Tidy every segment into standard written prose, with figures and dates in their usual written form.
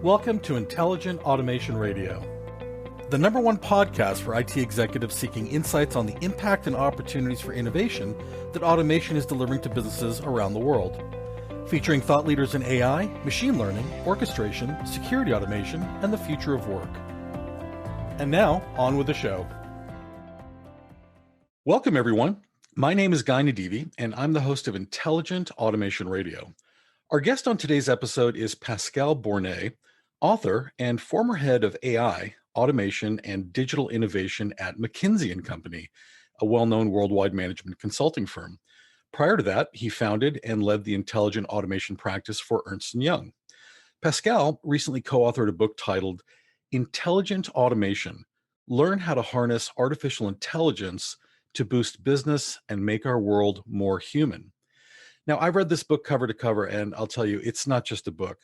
Welcome to Intelligent Automation Radio, the number one podcast for IT executives seeking insights on the impact and opportunities for innovation that automation is delivering to businesses around the world. Featuring thought leaders in AI, machine learning, orchestration, security automation, and the future of work. And now, on with the show. Welcome, everyone. My name is Guy Nadivi, and I'm the host of Intelligent Automation Radio. Our guest on today's episode is Pascal Bornet, author and former head of AI, automation, and digital innovation at McKinsey Company, a well-known worldwide management consulting firm. Prior to that, he founded and led the intelligent automation practice for Ernst Young. Pascal recently co-authored a book titled Intelligent Automation: Learn How to Harness Artificial Intelligence to Boost Business and Make Our World More Human. Now, I've read this book cover to cover, and I'll tell you, it's not just a book.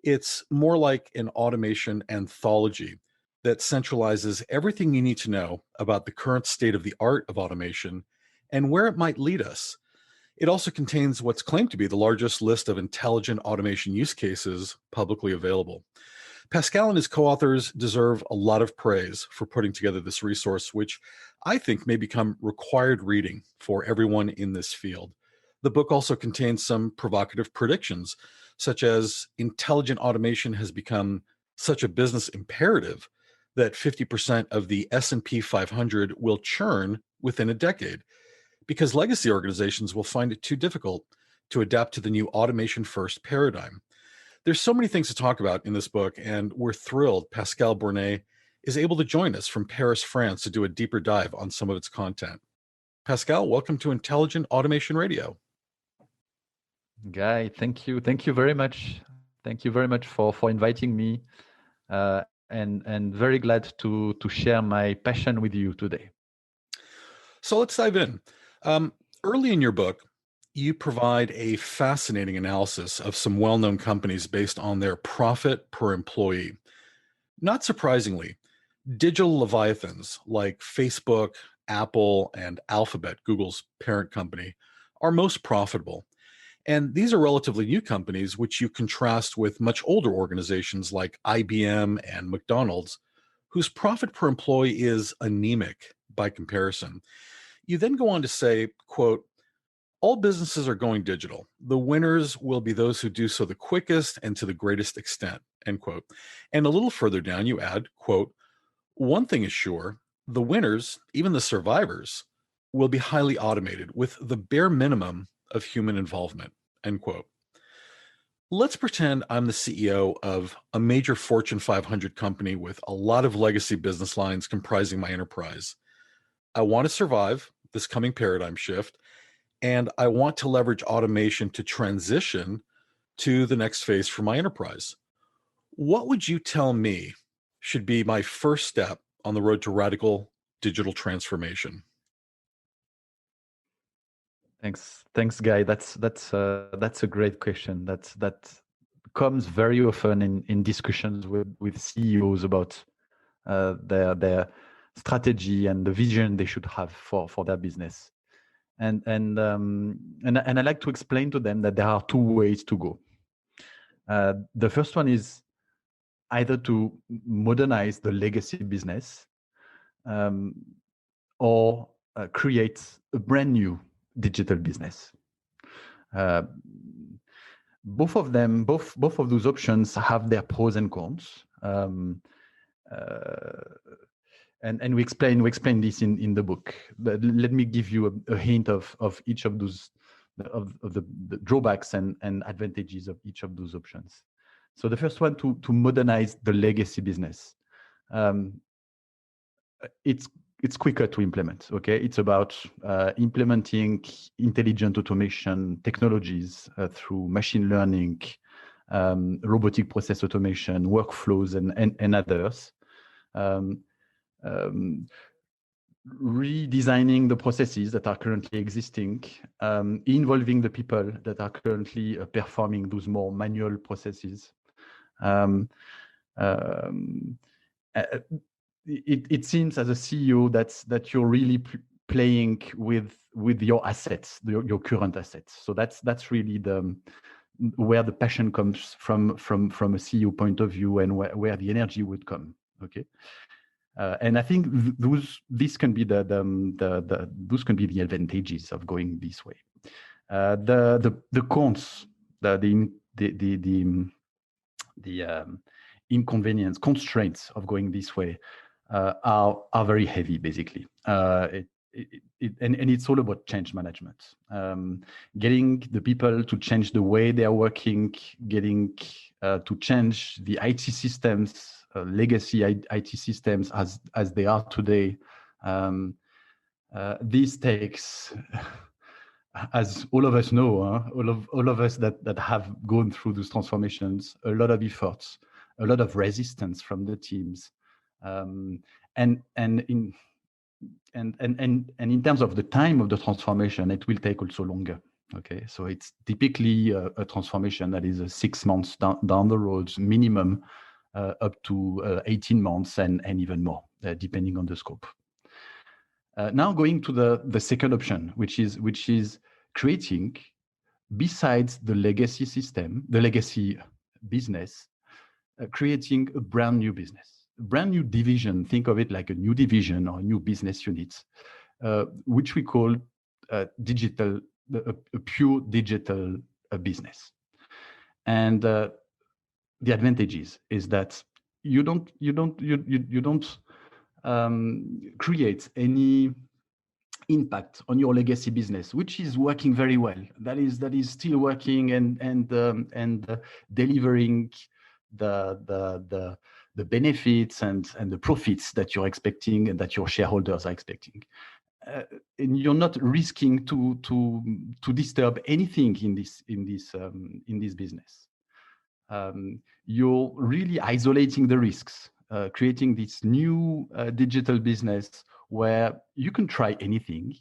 It's more like an automation anthology that centralizes everything you need to know about the current state of the art of automation and where it might lead us. It also contains what's claimed to be the largest list of intelligent automation use cases publicly available. Pascal and his co-authors deserve a lot of praise for putting together this resource, which I think may become required reading for everyone in this field. The book also contains some provocative predictions, such as intelligent automation has become such a business imperative that 50% of the S&P 500 will churn within a decade, because legacy organizations will find it too difficult to adapt to the new automation-first paradigm. There's so many things to talk about in this book, and we're thrilled Pascal Bornet is able to join us from Paris, France, to do a deeper dive on some of its content. Pascal, welcome to Intelligent Automation Radio. Guy, thank you. Thank you very much. Thank you very much for inviting me, and very glad to share my passion with you today. So let's dive in. Early in your book, you provide a fascinating analysis of some well-known companies based on their profit per employee. Not surprisingly, digital leviathans like Facebook, Apple, and Alphabet, Google's parent company, are most profitable. And these are relatively new companies, which you contrast with much older organizations like IBM and McDonald's, whose profit per employee is anemic by comparison. You then go on to say, quote, all businesses are going digital. The winners will be those who do so the quickest and to the greatest extent, end quote. And a little further down, you add, quote, one thing is sure, the winners, even the survivors, will be highly automated with the bare minimum of human involvement, end quote. Let's pretend I'm the CEO of a major Fortune 500 company with a lot of legacy business lines comprising my enterprise. I want to survive this coming paradigm shift, and I want to leverage automation to transition to the next phase for my enterprise. What would you tell me should be my first step on the road to radical digital transformation? Thanks, Guy. That's a great question. That comes very often in discussions with CEOs about their strategy and the vision they should have for their business. And I like to explain to them that there are two ways to go. The first one is either to modernize the legacy business, or create a brand new digital business. Both of those options have their pros and cons. And we explain this in the book. But let me give you a hint of each of those of the drawbacks and advantages of each of those options. So the first one, to modernize the legacy business. It's quicker to implement. Okay, it's about implementing intelligent automation technologies through machine learning, robotic process automation, workflows, and others. Redesigning the processes that are currently existing, involving the people that are currently performing those more manual processes. It seems as a CEO that you're really playing with your assets, your current assets. So that's really where the passion comes from a CEO point of view, and where the energy would come. Okay. And I think these can be those can be the advantages of going this way. The cons, the inconvenience, constraints of going this way are very heavy, basically. And it's all about change management. Getting the people to change the way they are working, getting to change the IT systems, legacy IT systems as they are today. This takes, as all of us know, all of us that have gone through those transformations, a lot of efforts, a lot of resistance from the teams, and in terms of the time of the transformation, it will take also longer. Okay, so it's typically a transformation that is 6 months down the road minimum, up to 18 months and even more, depending on the scope. Now going to the second option, which is creating, besides the legacy system, the legacy business, creating a brand new business, a brand new division. Think of it like a new division or a new business unit, which we call digital, a pure digital business. And the advantages is that you don't create any impact on your legacy business, which is working very well. That is still working and delivering the benefits and the profits that you're expecting and that your shareholders are expecting. And you're not risking to disturb anything in this business. You're really isolating the risks, creating this new digital business where you can try anything.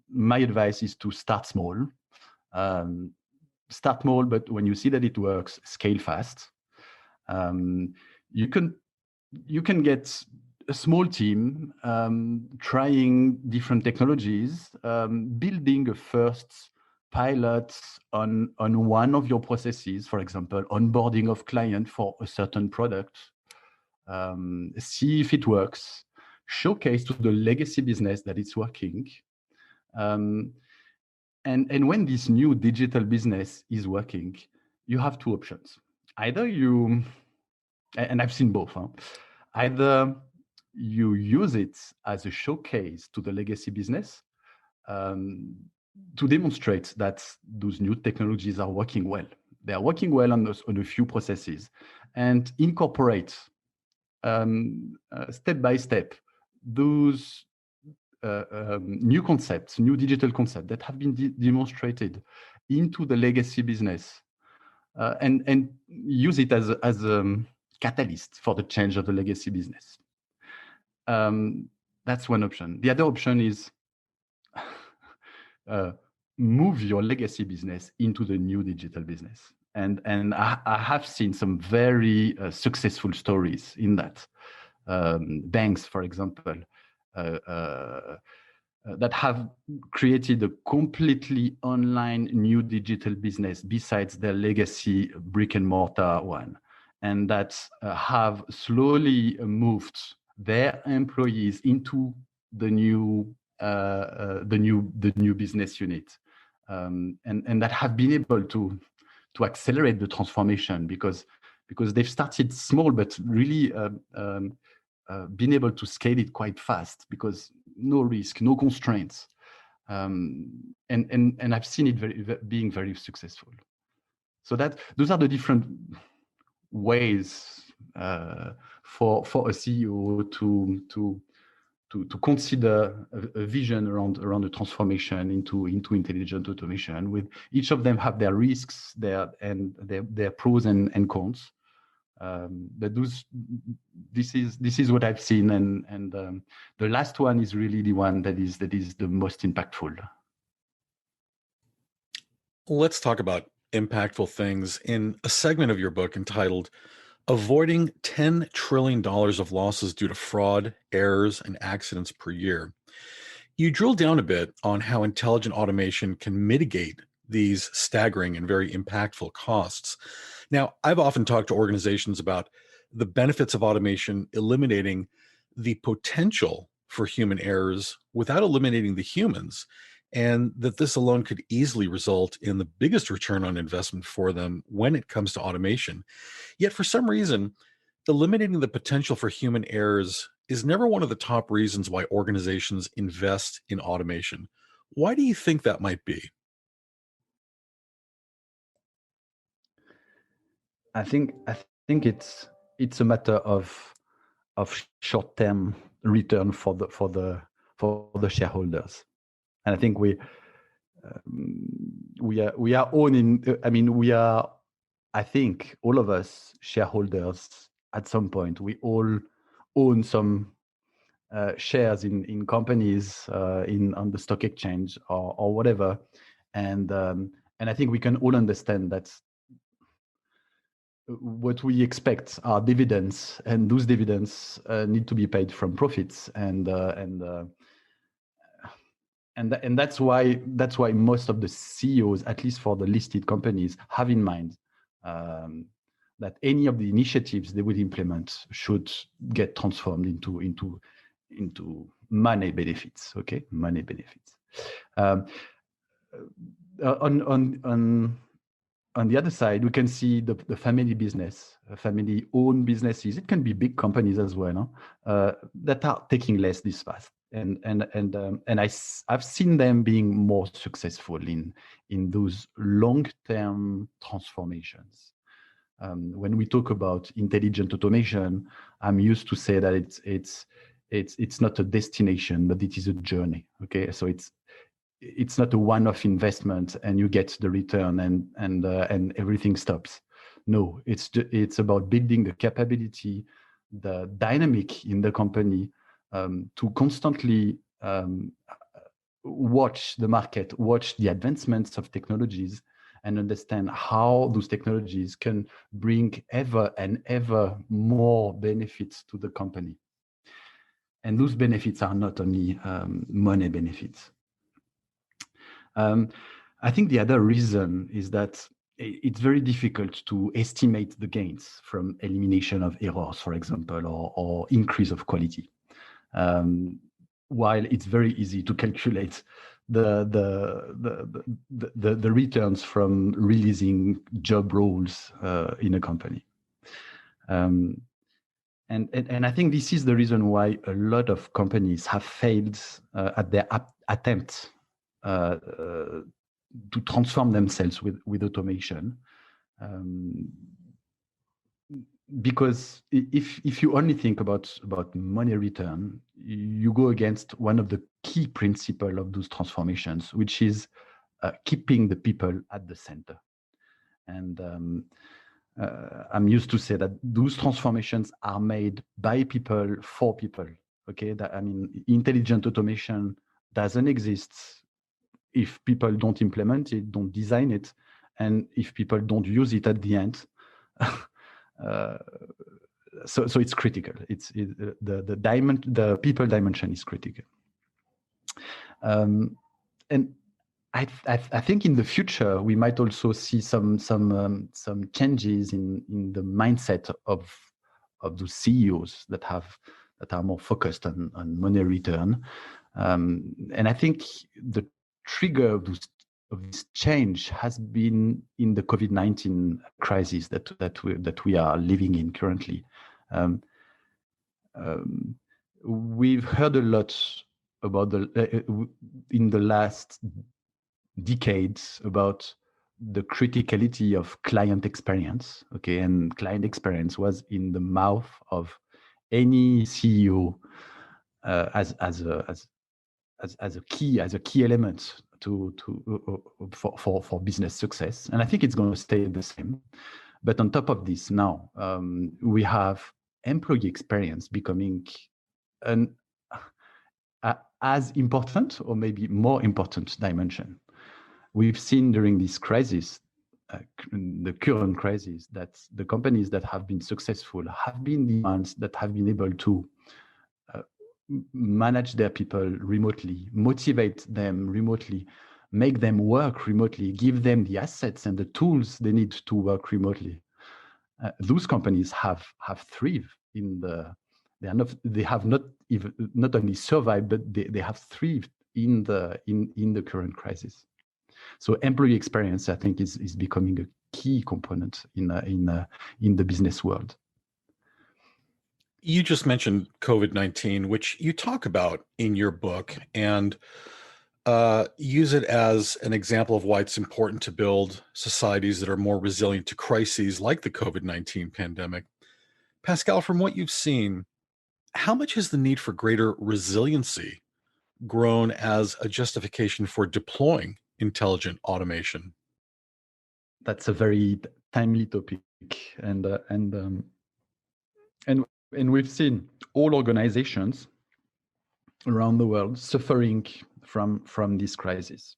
My advice is to start small. Start small, but when you see that it works, scale fast. You can get a small team, trying different technologies, building a first pilot on one of your processes, for example, onboarding of client for a certain product. See if it works, showcase to the legacy business that it's working. And when this new digital business is working, you have two options. Either and I've seen both, either you use it as a showcase to the legacy business, to demonstrate that those new technologies are working well. They are working well on a few processes, and incorporate step by step those new concepts, new digital concepts that have been demonstrated into the legacy business, and use it as a catalyst for the change of the legacy business. That's one option. The other option is move your legacy business into the new digital business. And I have seen some very successful stories in that. Banks, for example, that have created a completely online new digital business besides their legacy brick and mortar one, and that have slowly moved their employees into the new business unit, and that have been able to accelerate the transformation because they've started small, but really been able to scale it quite fast because no risk, no constraints, and I've seen it being very successful. So those are the different ways for a CEO to consider a vision around the transformation into intelligent automation. With each of them have their risks, their pros and cons. But this is what I've seen, and the last one is really the one that is the most impactful. Let's talk about impactful things in a segment of your book entitled Avoiding $10 Trillion of Losses Due to Fraud, Errors, and Accidents Per Year. You drill down a bit on how intelligent automation can mitigate these staggering and very impactful costs. Now, I've often talked to organizations about the benefits of automation eliminating the potential for human errors without eliminating the humans, and that this alone could easily result in the biggest return on investment for them when it comes to automation. Yet, for some reason, eliminating the potential for human errors is never one of the top reasons why organizations invest in automation. Why do you think that might be? I think it's a matter of short-term return for the shareholders, and I think we are owning. I mean, we are. I think all of us shareholders at some point we all own some shares in companies on the stock exchange or whatever, and I think we can all understand that what we expect are dividends, and those dividends need to be paid from profits, and that's why most of the CEOs, at least for the listed companies, have in mind that any of the initiatives they will implement should get transformed into money benefits. Okay, money benefits. Um, on the other side, we can see the family business, family-owned businesses. It can be big companies as well, no? That are taking less this path, and I've seen them being more successful in those long-term transformations. When we talk about intelligent automation, I'm used to say that it's not a destination, but it is a journey. Okay, so it's not a one-off investment and you get the return and everything stops. No, it's about building the capability, the dynamic in the company, to constantly watch the market, watch the advancements of technologies, and understand how those technologies can bring ever and ever more benefits to the company. And those benefits are not only money benefits. I think the other reason is that it's very difficult to estimate the gains from elimination of errors, for example, or increase of quality. While it's very easy to calculate the returns from releasing job roles in a company. And I think this is the reason why a lot of companies have failed at their attempt to transform themselves with automation, because if you only think about money return, you go against one of the key principles of those transformations, which is keeping the people at the center. And I'm used to say that those transformations are made by people for people. Okay, intelligent automation doesn't exist if people don't implement it, don't design it, and if people don't use it at the end. So it's critical. The people dimension is critical. And I think in the future we might also see some changes in the mindset of those CEOs that are more focused on money return. And I think the trigger of this change has been in the COVID-19 crisis that we are living in currently. We've heard a lot about in the last decades about the criticality of client experience. Okay, and client experience was in the mouth of any CEO as a key element for business success, and I think it's going to stay the same. But on top of this, now we have employee experience becoming an as important or maybe more important dimension. We've seen during this crisis, the current crisis, that the companies that have been successful have been the ones that have been able to manage their people remotely, motivate them remotely, make them work remotely, give them the assets and the tools they need to work remotely. Those companies have thrived in the. They have not even not only survived, but they have thrived in the current crisis. So employee experience, I think, is becoming a key component in the business world. You just mentioned COVID-19, which you talk about in your book, and use it as an example of why it's important to build societies that are more resilient to crises like the COVID-19 pandemic. Pascal, from what you've seen, how much has the need for greater resiliency grown as a justification for deploying intelligent automation? That's a very timely topic, and we've seen all organizations around the world suffering from this crisis.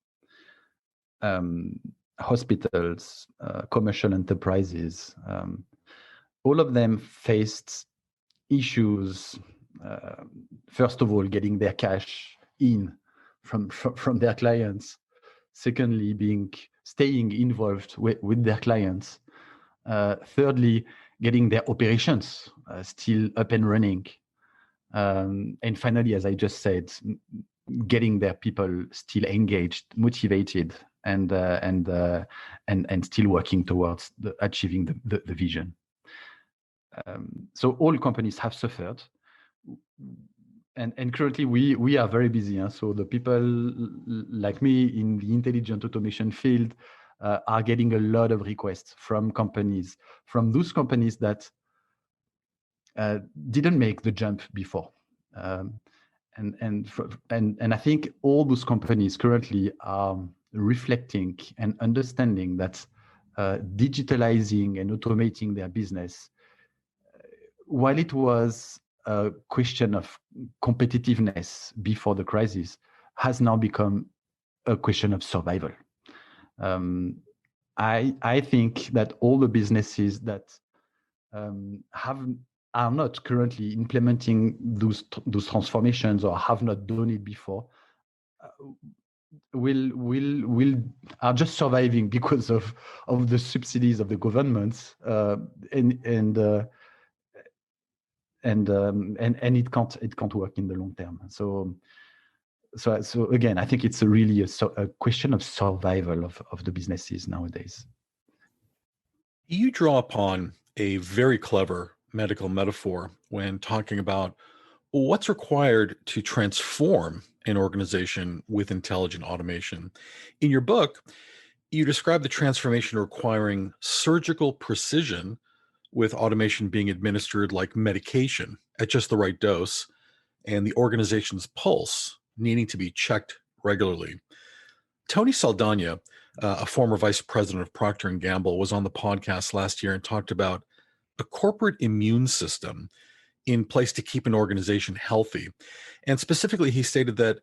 Hospitals, commercial enterprises, all of them faced issues. First of all, getting their cash in from their clients. Secondly, staying involved with their clients. Thirdly, getting their operations still up and running. And finally, as I just said, getting their people still engaged, motivated, and still working towards achieving the vision. So all companies have suffered, and currently we are very busy. So the people like me in the intelligent automation field are getting a lot of requests from those companies that didn't make the jump before. And I think all those companies currently are reflecting and understanding that digitalizing and automating their business, while it was a question of competitiveness before the crisis, has now become a question of survival. I think that all the businesses that are not currently implementing those transformations or have not done it before are just surviving because of the subsidies of the governments, and it can't work in the long term. So again, I think it's really a question of survival of the businesses nowadays. You draw upon a very clever medical metaphor when talking about what's required to transform an organization with intelligent automation. In your book, you describe the transformation requiring surgical precision, with automation being administered like medication at just the right dose, and the organization's pulse needing to be checked regularly. Tony Saldana, a former vice president of Procter & Gamble, was on the podcast last year and talked about a corporate immune system in place to keep an organization healthy. And specifically, he stated that,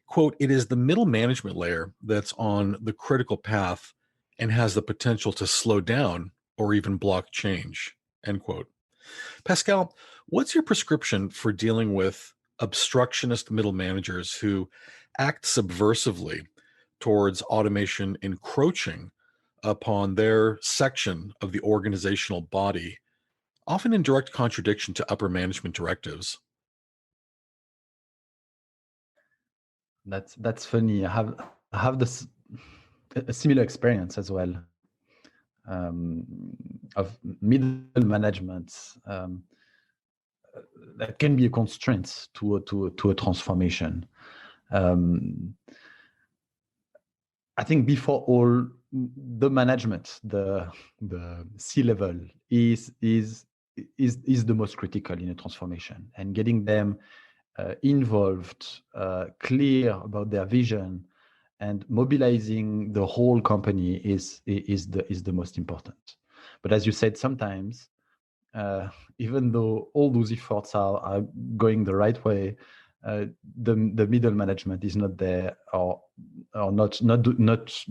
quote, it is the middle management layer that's on the critical path and has the potential to slow down or even block change, end quote. Pascal, what's your prescription for dealing with obstructionist middle managers who act subversively towards automation encroaching upon their section of the organizational body, often in direct contradiction to upper management directives? That's funny. I have a similar experience as well, of middle management that can be a constraint to a transformation. I think before all, the management, the C-level is the most critical in a transformation, and getting them involved, clear about their vision, and mobilizing the whole company is the most important. But as you said, sometimes even though all those efforts are going the right way, the middle management is not there, or not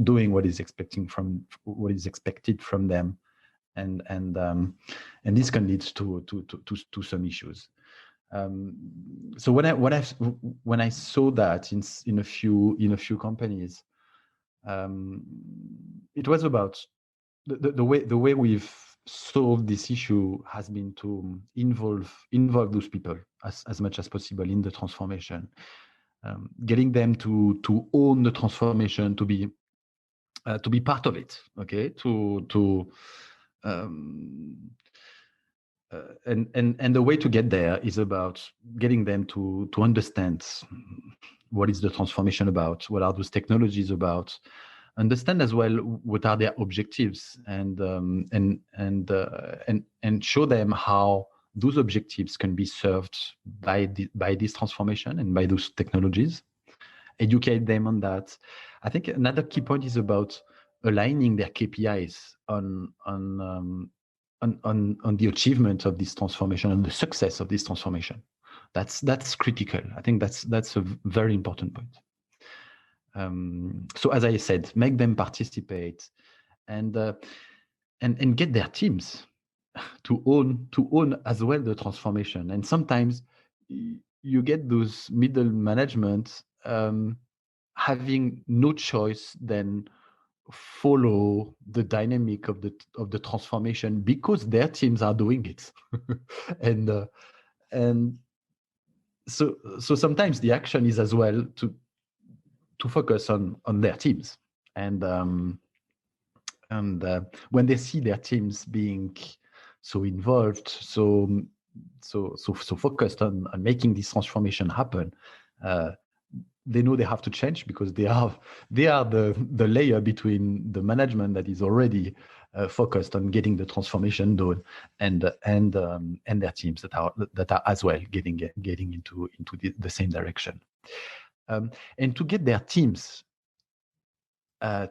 doing what is expected from them, and this can lead to some issues. So when I saw that in a few companies, It was about the way we've solved this issue has been to involve those people as much as possible in the transformation, getting them to own the transformation, to be part of it. Okay, and the way to get there is about getting them to understand what is the transformation about, what are those technologies about, understand as well what are their objectives, and show them how those objectives can be served by this transformation and by those technologies. Educate them on that. I think another key point is about aligning their KPIs on the achievement of this transformation and the success of this transformation. That's critical. I think that's a very important point. So as I said, make them participate, and get their teams to own as well the transformation. And sometimes you get those middle management having no choice than follow the dynamic of the transformation because their teams are doing it. and so sometimes the action is as well to focus on their teams, and when they see their teams being so involved, so focused on making this transformation happen, they know they have to change, because they are the layer between the management that is already focused on getting the transformation done, and their teams that are as well getting into the same direction, and to get their teams to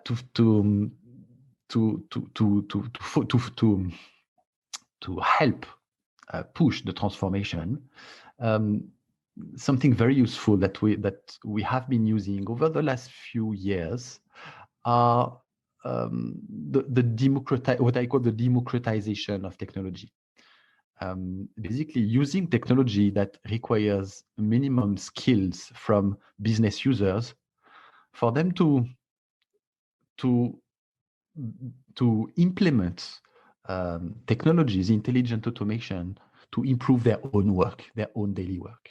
help push the transformation. Something very useful that we have been using over the last few years are what I call the democratization of technology. Basically, using technology that requires minimum skills from business users for them to implement technologies, intelligent automation, to improve their own work, their own daily work.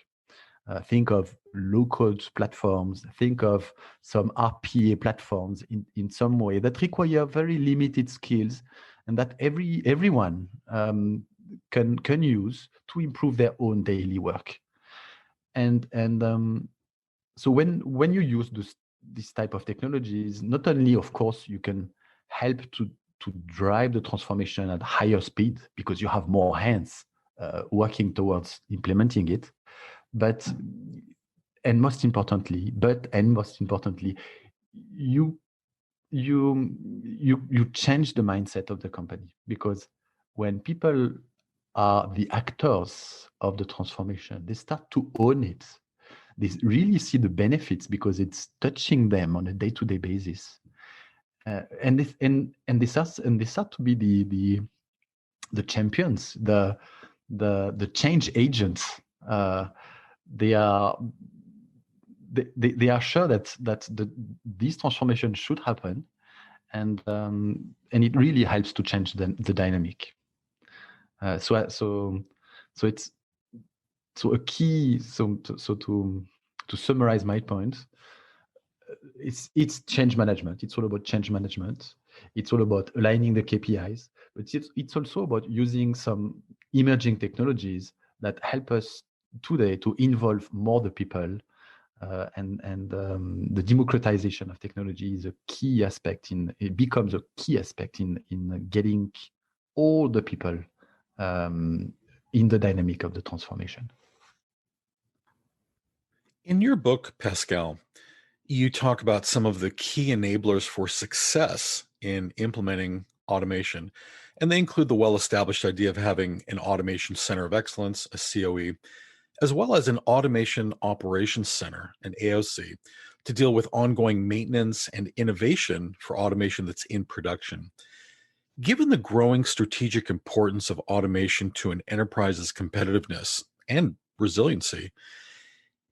Think of low-code platforms. Think of some RPA platforms in some way that require very limited skills, and that everyone can use to improve their own daily work. And so when you use this type of technologies, not only, of course, you can help to drive the transformation at higher speed because you have more hands working towards implementing it, but most importantly, you change the mindset of the company, because when people are the actors of the transformation, they start to own it. They really see the benefits because it's touching them on a day-to-day basis, and they start to be the champions, the change agents. They are sure that this transformation should happen, and it really helps to change the dynamic. So it's a key. So to summarize my point, it's change management. It's all about change management. It's all about aligning the KPIs, but it's also about using some emerging technologies that help us today to involve more the people, and the democratization of technology is a key aspect it becomes a key aspect in getting all the people in the dynamic of the transformation. In your book, Pascal, you talk about some of the key enablers for success in implementing automation, and they include the well-established idea of having an automation center of excellence, a COE, as well as an automation operations center, an AOC, to deal with ongoing maintenance and innovation for automation that's in production. Given the growing strategic importance of automation to an enterprise's competitiveness and resiliency,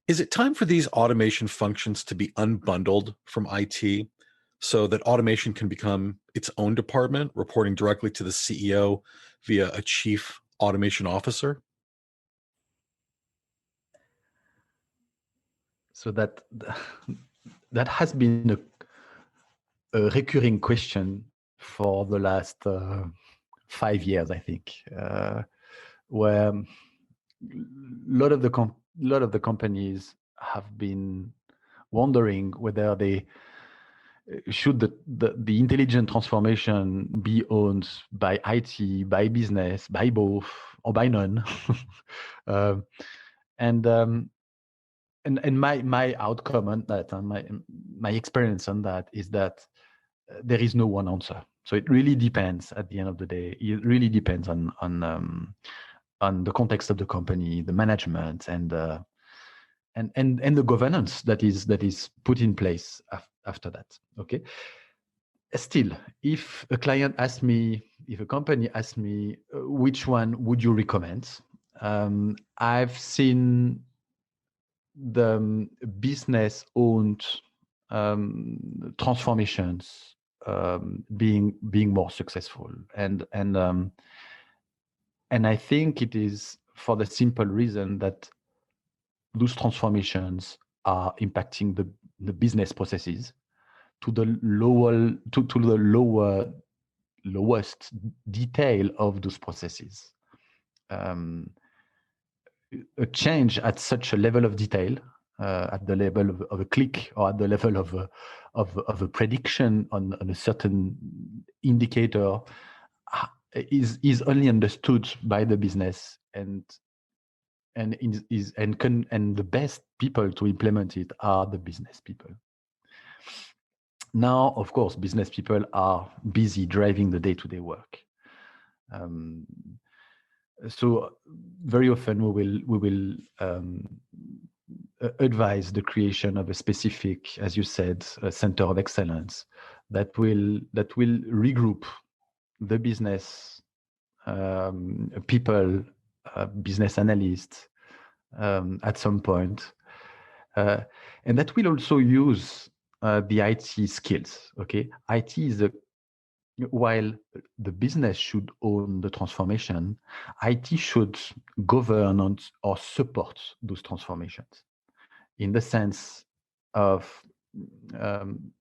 is it time for these automation functions to be unbundled from IT, so that automation can become its own department, reporting directly to the CEO via a chief automation officer? So that has been a recurring question for the last 5 years, I think, where a lot of the companies have been wondering whether they should the intelligent transformation be owned by IT, by business, by both, or by none. Um, and my outcome on that, and my experience on that, is that there is no one answer. So it really depends. At the end of the day, it really depends on the context of the company, the management, and the governance that is put in place after that. Okay. Still, if a client asks me, if a company asks me, which one would you recommend? I've seen the business-owned transformations being more successful, and I think it is for the simple reason that those transformations are impacting the business processes to the lowest detail of those processes. A change at such a level of detail, at the level of a click, or at the level of a prediction on a certain indicator, is only understood by the business, and the best people to implement it are the business people. Now, of course, business people are busy driving the day-to-day work. So very often we will advise the creation of a specific, as you said, a center of excellence that will regroup the business people, business analysts, at some point, and that will also use the IT skills. Okay, IT is while the business should own the transformation, IT should govern or support those transformations, in the sense of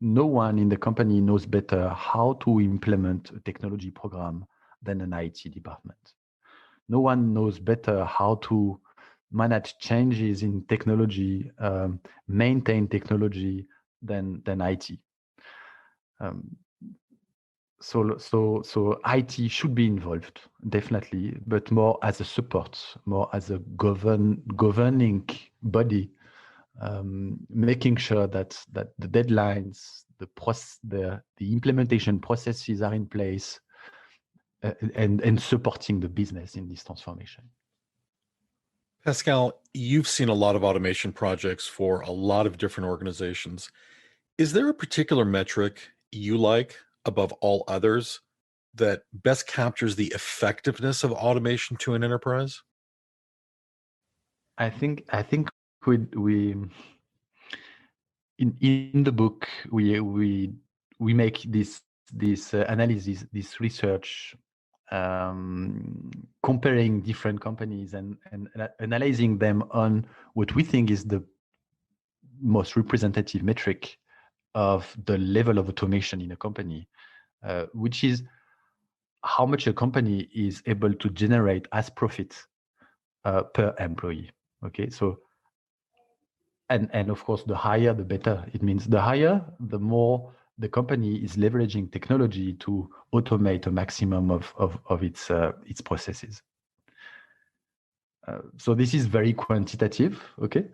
no one in the company knows better how to implement a technology program than an IT department. No one knows better how to manage changes in technology, maintain technology than IT. So IT should be involved, definitely, but more as a support, more as a governing body, making sure that the deadlines, the implementation processes are in place, and supporting the business in this transformation. Pascal, you've seen a lot of automation projects for a lot of different organizations. Is there a particular metric you like above all others that best captures the effectiveness of automation to an enterprise? I think we in the book we make this analysis, this research, comparing different companies and analyzing them on what we think is the most representative metric of the level of automation in a company, which is how much a company is able to generate as profit per employee. Okay, so and of course, the higher the better. It means the higher, the more the company is leveraging technology to automate a maximum of its processes. So this is very quantitative. Okay,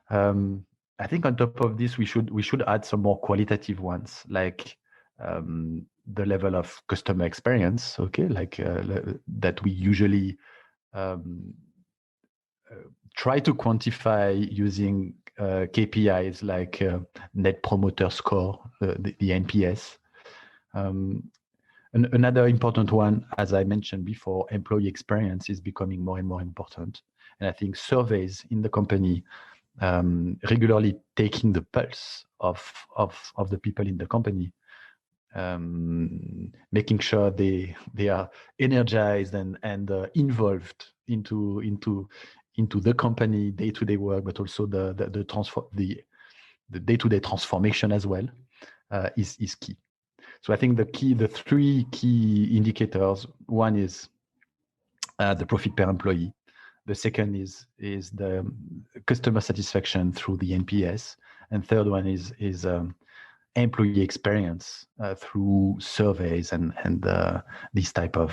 I think on top of this, we should add some more qualitative ones, like the level of customer experience. Okay, like that we usually try to quantify using KPIs like Net Promoter Score, the NPS. Another important one, as I mentioned before, employee experience is becoming more and more important. And I think surveys in the company, regularly taking the pulse of the people in the company, making sure they are energized and involved into the company day-to-day work, but also the day-to-day transformation as well is key. So I think the three key indicators: one is the profit per employee. The second is the customer satisfaction through the NPS, and third one is employee experience through surveys and these type of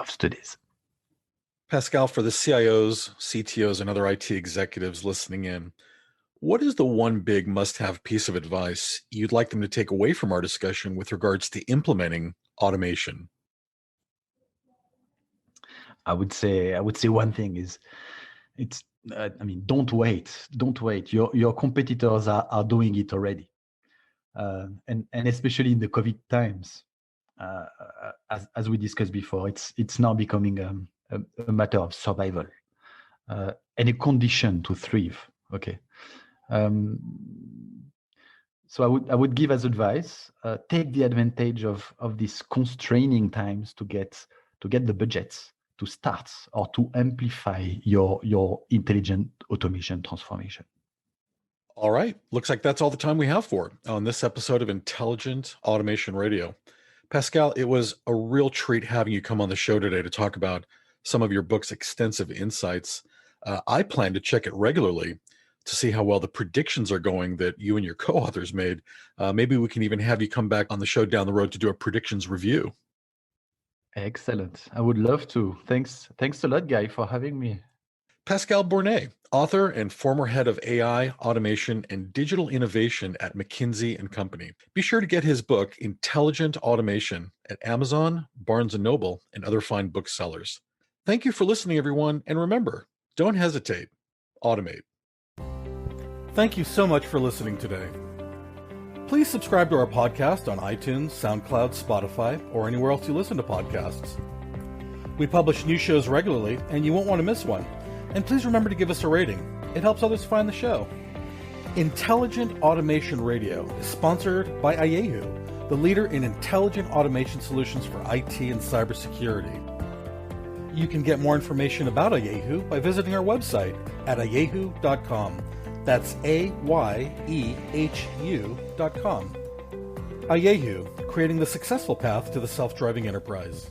studies. Pascal, for the CIOs, CTOs, and other IT executives listening in, what is the one big must-have piece of advice you'd like them to take away from our discussion with regards to implementing automation? I would say one thing is don't wait. Your competitors are doing it already. And especially in the COVID times, as we discussed before, it's now becoming a matter of survival and a condition to thrive. Okay, so I would give as advice: take the advantage of these constraining times to get the budgets to start or to amplify your intelligent automation transformation. All right. Looks like that's all the time we have for on this episode of Intelligent Automation Radio. Pascal, it was a real treat having you come on the show today to talk about some of your book's extensive insights. I plan to check it regularly to see how well the predictions are going that you and your co-authors made. Maybe we can even have you come back on the show down the road to do a predictions review. Excellent. I would love to. Thanks a lot, Guy, for having me. Pascal Bornet, author and former head of AI, automation, and digital innovation at McKinsey Company. Be sure to get his book, Intelligent Automation, at Amazon, Barnes & Noble, and other fine booksellers. Thank you for listening, everyone, and remember, don't hesitate. Automate. Thank you so much for listening today. Please subscribe to our podcast on iTunes, SoundCloud, Spotify, or anywhere else you listen to podcasts. We publish new shows regularly, and you won't want to miss one. And please remember to give us a rating. It helps others find the show. Intelligent Automation Radio is sponsored by Ayehu, the leader in intelligent automation solutions for IT and cybersecurity. You can get more information about Ayehu by visiting our website at ayehu.com. That's AYEHU.com. Ayehu, creating the successful path to the self-driving enterprise.